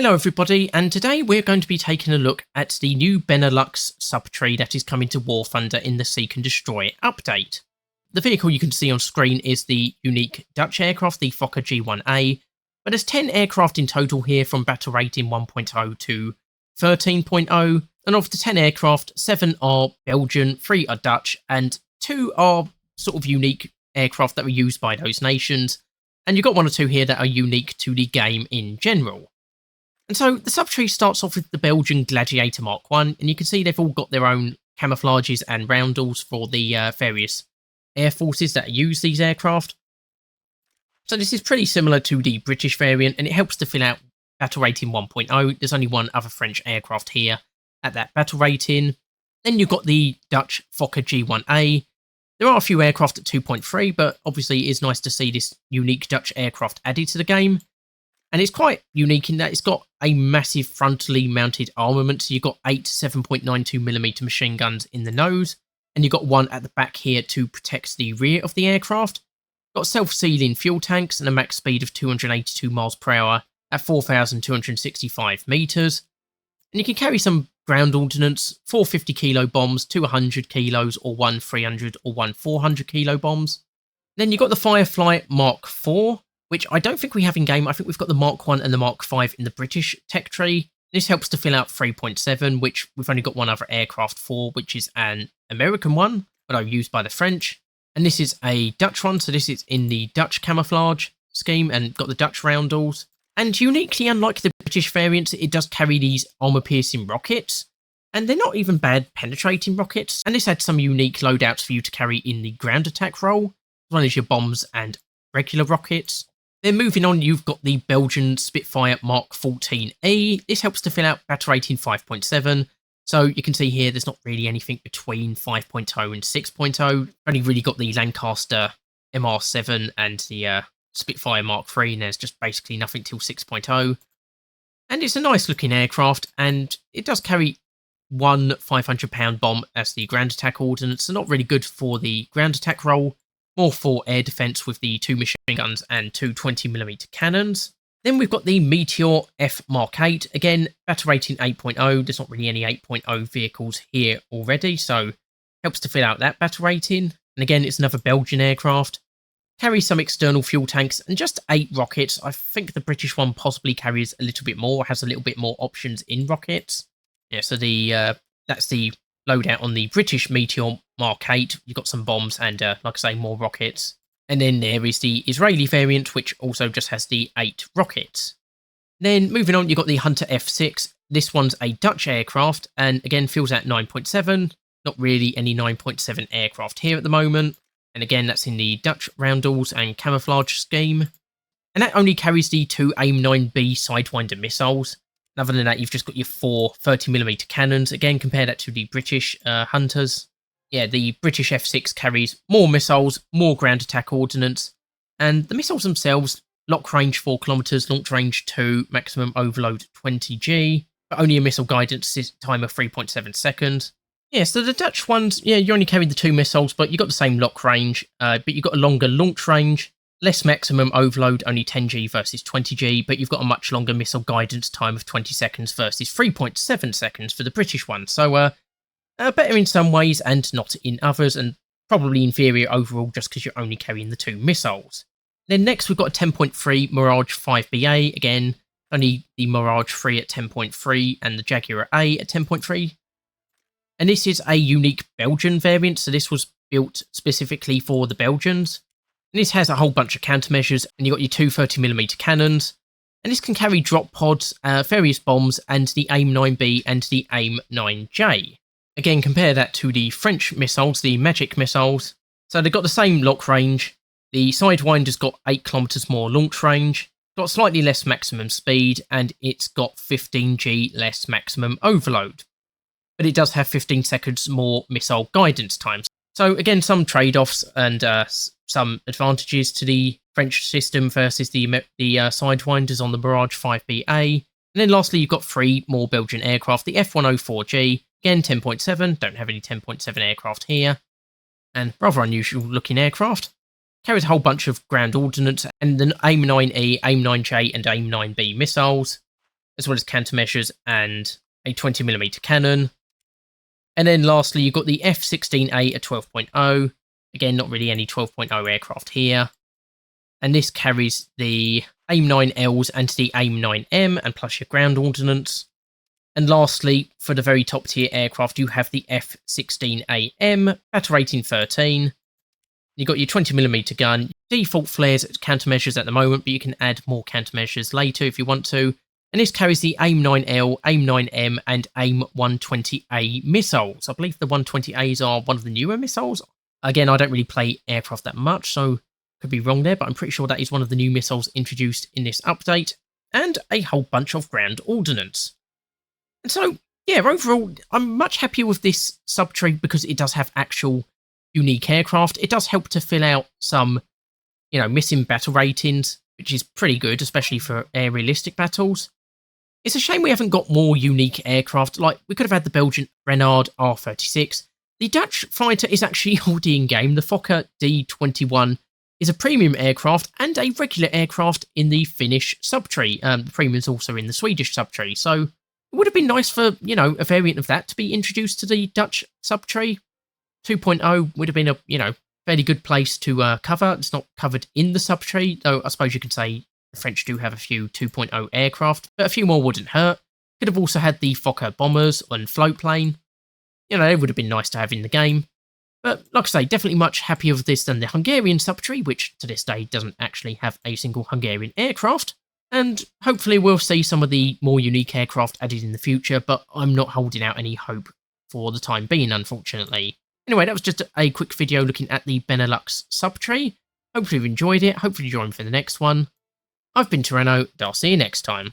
Hello everybody, and today we're going to be taking a look at the new Benelux sub-tree that is coming to War Thunder in the Seek and Destroy update. The vehicle you can see on screen is the unique Dutch aircraft, the Fokker G1A, but there's 10 aircraft in total here from battle rating 1.0 to 13.0, and of the 10 aircraft, 7 are Belgian, 3 are Dutch, and 2 are sort of unique aircraft that were used by those nations, and you've got 1 or 2 here that are unique to the game in general. And so the subtree starts off with the Belgian Gladiator Mark 1, and you can see they've all got their own camouflages and roundels for the various air forces that use these aircraft. So this is pretty similar to the British variant, and it helps to fill out battle rating 1.0. There's only 1 other French aircraft here at that battle rating. Then you've got the Dutch Fokker G1A. There are a few aircraft at 2.3, but obviously it is nice to see this unique Dutch aircraft added to the game. And it's quite unique in that it's got a massive frontally mounted armament. So you've got 8 7.92mm machine guns in the nose, and you've got 1 at the back here to protect the rear of the aircraft. Got self-sealing fuel tanks and a max speed of 282 miles per hour at 4,265 meters. And you can carry some ground ordnance, 4 50 kilo bombs, 2 100 kilos, or 1 300 or 1 400 kilo bombs. Then you've got the Firefly Mark 4. Which I don't think we have in game. I think we've got the Mark 1 and the Mark 5 in the British tech tree. This helps to fill out 3.7, which we've only got 1 other aircraft for, which is an American one, but used by the French. And this is a Dutch one, so this is in the Dutch camouflage scheme and got the Dutch roundels. And uniquely, unlike the British variants, it does carry these armor-piercing rockets. And they're not even bad penetrating rockets. And this had some unique loadouts for you to carry in the ground attack role, as well as your bombs and regular rockets. Then moving on, you've got the Belgian Spitfire Mark 14E. This helps to fill out battle rating 5.7. So you can see here, there's not really anything between 5.0 and 6.0. Only really got the Lancaster MR7 and the Spitfire Mark 3, and there's just basically nothing till 6.0. And it's a nice looking aircraft, and it does carry 1 500-pound bomb as the ground attack ordnance. So not really good for the ground attack role. More for air defense with the 2 machine guns and 2 20mm cannons. Then we've got the Meteor F Mark 8. Again, battle rating 8.0. There's not really any 8.0 vehicles here already, so helps to fill out that battle rating. And again, it's another Belgian aircraft. Carries some external fuel tanks and just 8 rockets. I think the British one possibly carries a little bit more, has a little bit more options in rockets. Yeah, so that's the loadout on the British Meteor Mark 8. You've got some bombs and, like I say, more rockets. And then there is the Israeli variant, which also just has the 8 rockets. Then moving on, you've got the Hunter F6. This one's a Dutch aircraft, and again, fills out 9.7. Not really any 9.7 aircraft here at the moment. And again, that's in the Dutch roundels and camouflage scheme. And that only carries the 2 AIM-9B Sidewinder missiles. Other than that, you've just got your 4 30mm cannons. Again, compare that to the British Hunters. Yeah, the British F6 carries more missiles, more ground attack ordnance. And the missiles themselves, lock range 4 kilometers, launch range 2, maximum overload 20G, but only a missile guidance time of 3.7 seconds. Yeah, so the Dutch ones, yeah, you only carry the 2 missiles, but you've got the same lock range, but you've got a longer launch range. Less maximum overload, only 10G versus 20G, but you've got a much longer missile guidance time of 20 seconds versus 3.7 seconds for the British one. So, better in some ways and not in others, and probably inferior overall just because you're only carrying the 2 missiles. Then next, we've got a 10.3 Mirage 5BA. Again, only the Mirage 3 at 10.3 and the Jaguar A at 10.3. And this is a unique Belgian variant, so this was built specifically for the Belgians. And this has a whole bunch of countermeasures, and you've got your 2 30mm cannons. And this can carry drop pods, various bombs, and the AIM-9B and the AIM-9J. Again, compare that to the French missiles, the Magic missiles. So they've got the same lock range. The Sidewinder's got 8 kilometers more launch range, got slightly less maximum speed, and it's got 15G less maximum overload. But it does have 15 seconds more missile guidance time. So again, some trade-offs and some advantages to the French system versus the Sidewinders on the Mirage 5BA. And then lastly, you've got 3 more Belgian aircraft. The F104G, again 10.7, don't have any 10.7 aircraft here. And rather unusual looking aircraft. Carries a whole bunch of ground ordnance and the AIM-9E, AIM-9J and AIM-9B missiles. as well as countermeasures and a 20mm cannon. And then lastly, you've got the F-16A at 12.0. Again, not really any 12.0 aircraft here. And this carries the AIM-9Ls and the AIM-9M, and plus your ground ordnance. And lastly, for the very top tier aircraft, you have the F-16AM, battle rating 13. You've got your 20mm gun, default flares countermeasures at the moment, but you can add more countermeasures later if you want to. And this carries the AIM-9L, AIM-9M, and AIM-120A missiles. I believe the 120As are one of the newer missiles. Again, I don't really play aircraft that much, so could be wrong there, but I'm pretty sure that is one of the new missiles introduced in this update. And a whole bunch of ground ordnance. And so, yeah, overall, I'm much happier with this subtree because it does have actual unique aircraft. It does help to fill out some, missing battle ratings, which is pretty good, especially for air realistic battles. It's a shame we haven't got more unique aircraft. Like, we could have had the Belgian Renard R36. The Dutch fighter is actually already in game. The Fokker D21 is a premium aircraft and a regular aircraft in the Finnish subtree. The premium's also in the Swedish subtree, so it would have been nice for, a variant of that to be introduced to the Dutch subtree. 2.0 would have been a, fairly good place to cover. It's not covered in the subtree, though I suppose you could say the French do have a few 2.0 aircraft, but a few more wouldn't hurt. Could have also had the Fokker bombers and float plane. They would have been nice to have in the game. But like I say, definitely much happier with this than the Hungarian subtree, which to this day doesn't actually have a single Hungarian aircraft. And hopefully we'll see some of the more unique aircraft added in the future, but I'm not holding out any hope for the time being, unfortunately. Anyway, that was just a quick video looking at the Benelux subtree. Hopefully you've enjoyed it. Hopefully you join me for the next one. I've been Tyranno, and I'll see you next time.